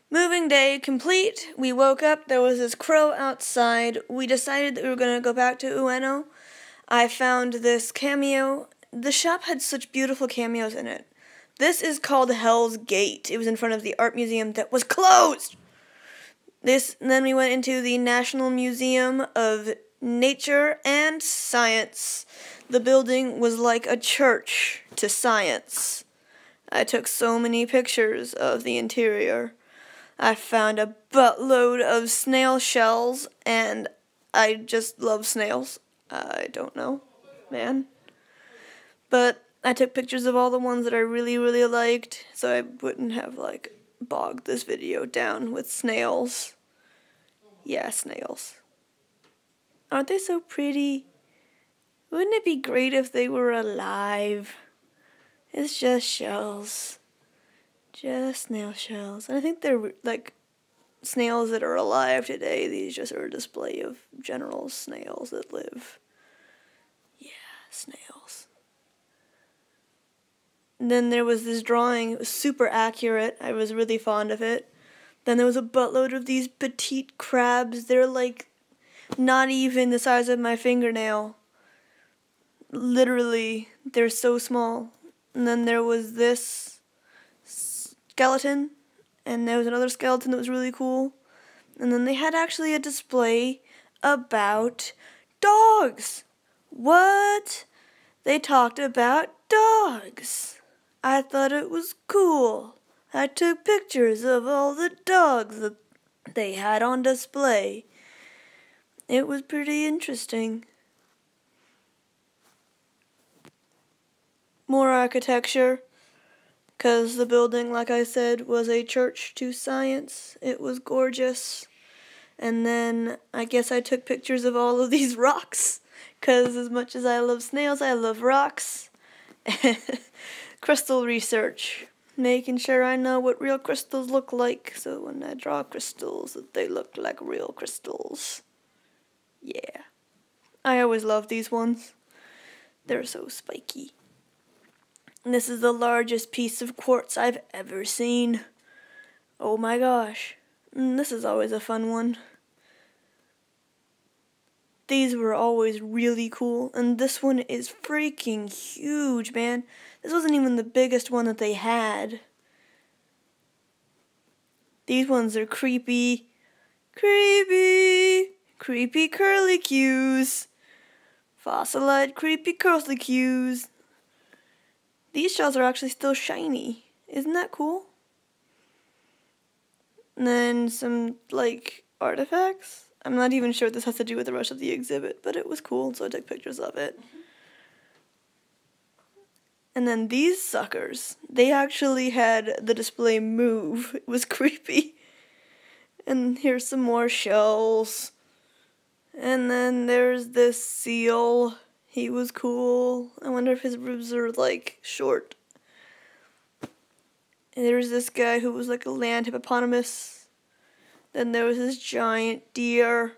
Moving day complete. We woke up. There was this crow outside. We decided that we were going to go back to Ueno. I found this cameo. The shop had such beautiful cameos in it. This is called Hell's Gate. It was in front of the art museum that was closed. Then we went into the National Museum of Nature and Science. The building was like a church to science. I took so many pictures of the interior. I found a buttload of snail shells, and I just love snails. I don't know, man. But I took pictures of all the ones that I really, really liked, so I wouldn't have, bogged this video down with snails. Yeah, snails. Aren't they so pretty? Wouldn't it be great if they were alive? It's just shells. Just snail shells. And I think they're snails that are alive today. These just are a display of general snails that live. Yeah, snails. And then there was this drawing. It was super accurate. I was really fond of it. Then there was a buttload of these petite crabs. They're not even the size of my fingernail. Literally, they're so small. And then there was this skeleton, and there was another skeleton that was really cool. And then they had actually a display about dogs. What? They talked about dogs. I thought it was cool. I took pictures of all the dogs that they had on display. It was pretty interesting. More architecture. Because the building, like I said, was a church to science. It was gorgeous. And then I guess I took pictures of all of these rocks. Because as much as I love snails, I love rocks. Crystal research. Making sure I know what real crystals look like. So when I draw crystals, that they look like real crystals. Yeah. I always love these ones. They're so spiky. This is the largest piece of quartz I've ever seen. Oh my gosh. This is always a fun one. These were always really cool, and this one is freaking huge, man. This wasn't even the biggest one that they had. These ones are creepy. Creepy curlicues. Fossilized creepy curlicues. These shells are actually still shiny. Isn't that cool? And then some, artifacts. I'm not even sure what this has to do with the rest of the exhibit, but it was cool, so I took pictures of it. And then these suckers, they actually had the display move. It was creepy. And here's some more shells. And then there's this seal. He was cool. I wonder if his ribs are, short. And there's this guy who was like a land hippopotamus. Then there was this giant deer,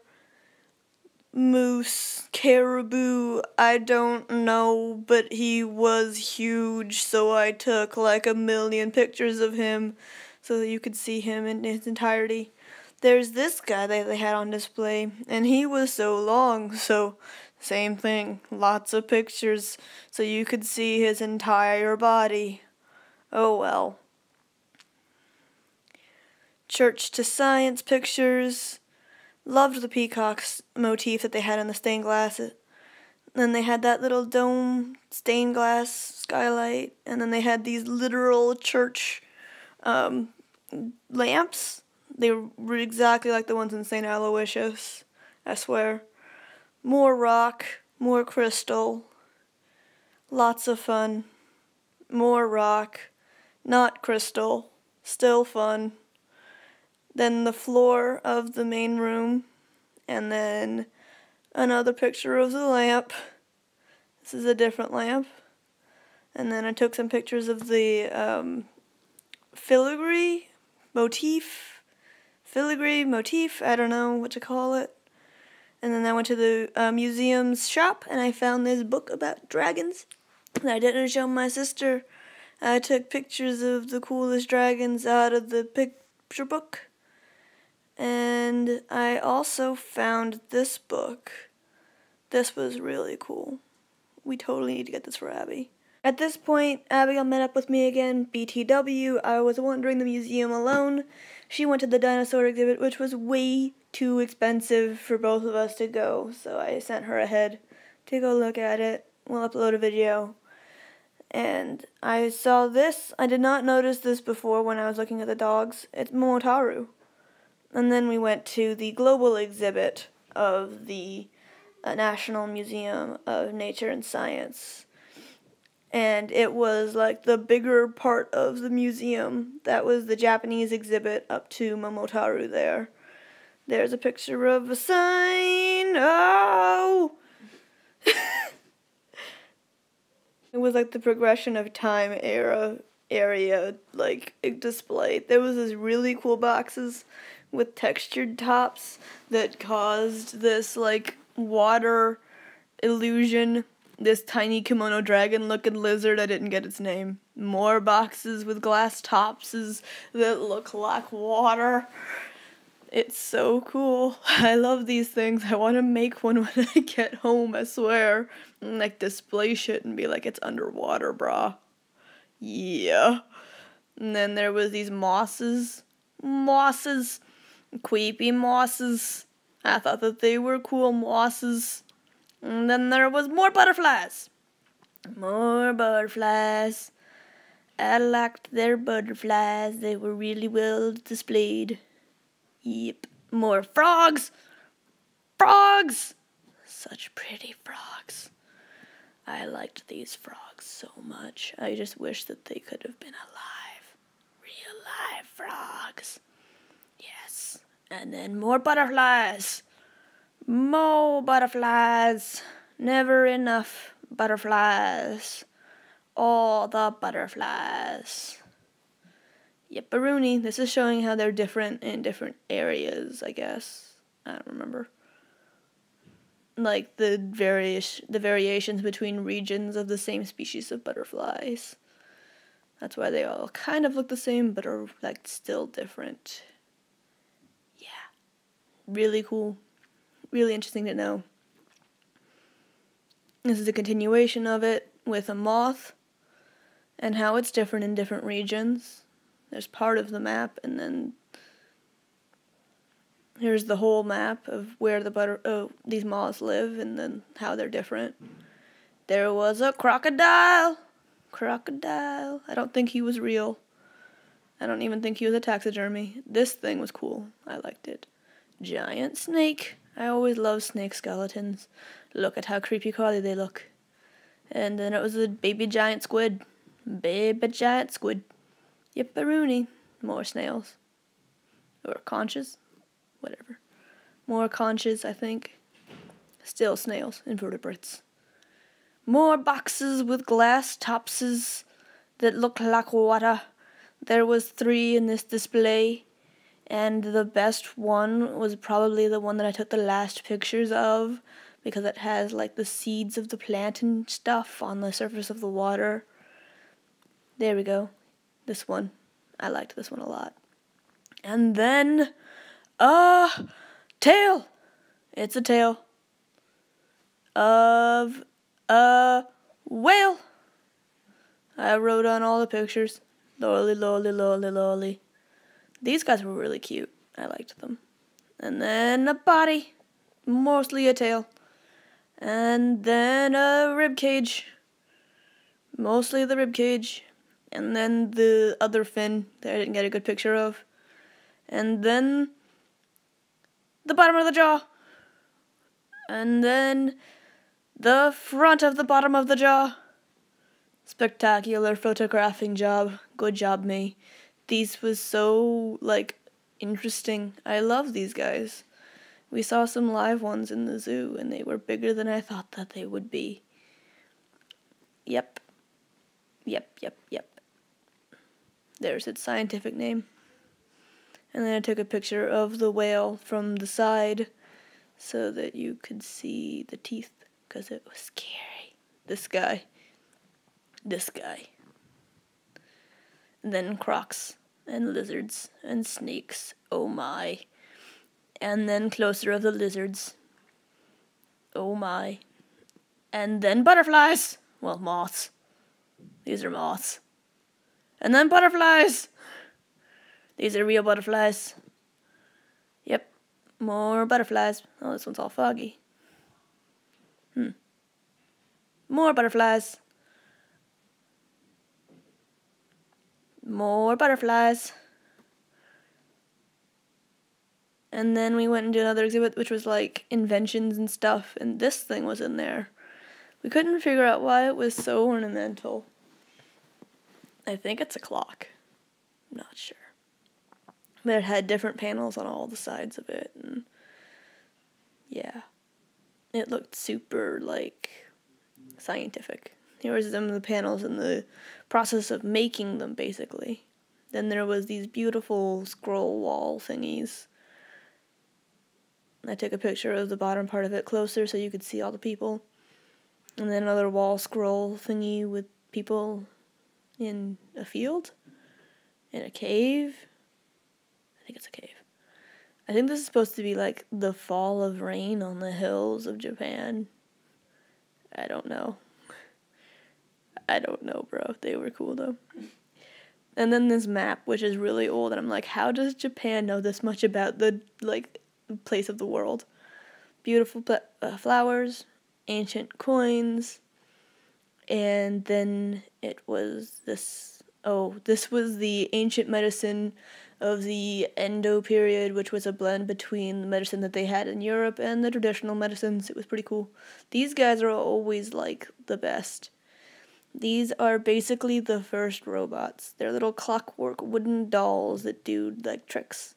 moose, caribou, I don't know, but he was huge, so I took a million pictures of him so that you could see him in his entirety. There's this guy that they had on display, and he was so long, so same thing, lots of pictures so you could see his entire body. Oh well. Church to science pictures. Loved the peacock's motif that they had in the stained glass. Then they had that little dome stained glass skylight, and then they had these literal church lamps. They were exactly like the ones in St. Aloysius, I swear. More rock, more crystal, lots of fun. More rock, not crystal, still fun. Then the floor of the main room, and then another picture of the lamp. This is a different lamp. And then I took some pictures of the filigree motif, I don't know what to call it. And then I went to the museum's shop, and I found this book about dragons that I didn't show my sister. I took pictures of the coolest dragons out of the picture book. And I also found this book. This was really cool. We totally need to get this for Abby. At this point, Abigail met up with me again, BTW. I was wandering the museum alone. She went to the dinosaur exhibit, which was way too expensive for both of us to go, so I sent her ahead to go look at it. We'll upload a video. And I saw this. I did not notice this before when I was looking at the dogs. It's Momotaro. And then we went to the global exhibit of the National Museum of Nature and Science. And it was like the bigger part of the museum. That was the Japanese exhibit up to Momotaro there. There's a picture of a sign. Oh! It was like the progression of time area like display. There was this really cool boxes with textured tops that caused this like water illusion. This tiny kimono dragon looking lizard, I didn't get its name. More boxes with glass tops that look like water. It's so cool. I love these things. I want to make one when I get home, I swear. And like display shit and be like, it's underwater, brah. Yeah. And then there was these mosses. Creepy mosses. I thought that they were cool mosses. And then there was more butterflies. More butterflies. I liked their butterflies. They were really well displayed. Yep. More frogs. Frogs! Such pretty frogs. I liked these frogs so much. I just wish that they could have been alive. Real live frogs. Yes. And then more butterflies. More butterflies. Never enough butterflies. All the butterflies. Yep-a-rooney. This is showing how they're different in different areas, I guess. I don't remember. Like the variations between regions of the same species of butterflies. That's why they all kind of look the same, but are like still different. Yeah. Really cool. Really interesting to know. This is a continuation of it with a moth and how it's different in different regions. There's part of the map, and then here's the whole map of where these moths live and then how they're different. There was a crocodile. Crocodile. I don't think he was real. I don't even think he was a taxidermy. This thing was cool. I liked it. Giant snake. I always love snake skeletons. Look at how creepy crawly they look. And then it was a baby giant squid. Baby giant squid. Yip-a-rooney. More snails. Or conches. Whatever. More conches, I think. Still snails. Invertebrates. More boxes with glass topses that look like water. There was 3 in this display. And the best one was probably the one that I took the last pictures of, because it has like the seeds of the plant and stuff on the surface of the water. There we go. This one. I liked this one a lot. And then a tail. It's a tail of a whale. I wrote on all the pictures. Lolly, lolly, lolly, lolly. These guys were really cute. I liked them. And then a body. Mostly a tail. And then a rib cage. Mostly the rib cage. And then the other fin that I didn't get a good picture of. And then the bottom of the jaw. And then the front of the bottom of the jaw. Spectacular photographing job. Good job, me. These was so, like, interesting. I love these guys. We saw some live ones in the zoo, and they were bigger than I thought that they would be. Yep. There's its scientific name. And then I took a picture of the whale from the side so that you could see the teeth, because it was scary. This guy. And then crocs. and lizards and snakes. Oh my. And then closer of the lizards. Oh my. And then butterflies. Well, moths. These are moths. And then butterflies. These are real butterflies. Yep. More butterflies. Oh, this one's all foggy. More butterflies. More butterflies. And then we went into another exhibit, which was like inventions and stuff, and this thing was in there. We couldn't figure out why it was so ornamental. I think it's a clock. I'm not sure. But it had different panels on all the sides of it, and yeah. It looked super, like, scientific. Here was some of the panels and the process of making them, basically. Then there was these beautiful scroll wall thingies. I took a picture of the bottom part of it closer so you could see all the people. And then another wall scroll thingy with people in a field, in a cave. I think it's a cave. I think this is supposed to be like the fall of rain on the hills of Japan. I don't know. I don't know, bro. They were cool though. And then this map, which is really old, and I'm like, how does Japan know this much about the, like, place of the world? Beautiful flowers, ancient coins, and then it was this, this was the ancient medicine of the Edo period, which was a blend between the medicine that they had in Europe and the traditional medicines. It was pretty cool. These guys are always, like, the best. These are basically the first robots. They're little clockwork wooden dolls that do, like, tricks.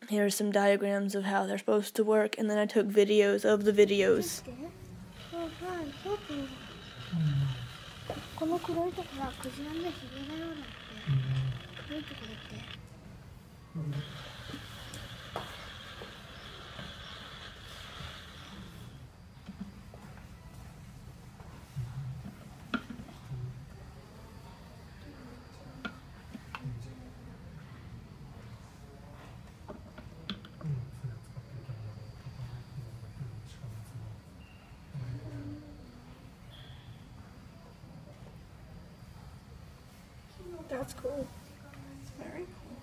Here are some diagrams of how they're supposed to work, and then I took videos of the videos. That's cool. Very cool.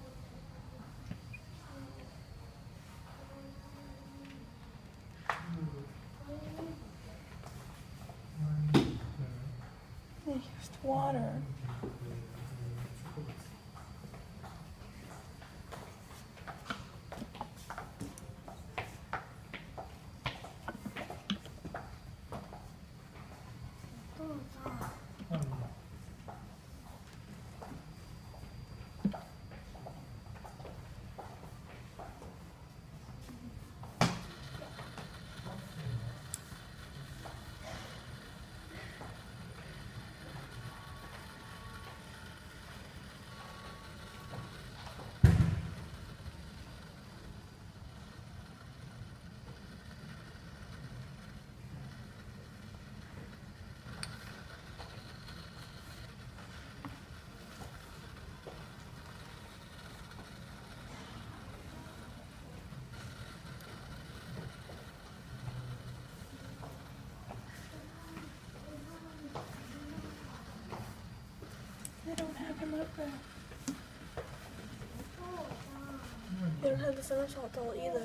They used water. They don't have him up there. They don't have the somersault doll either.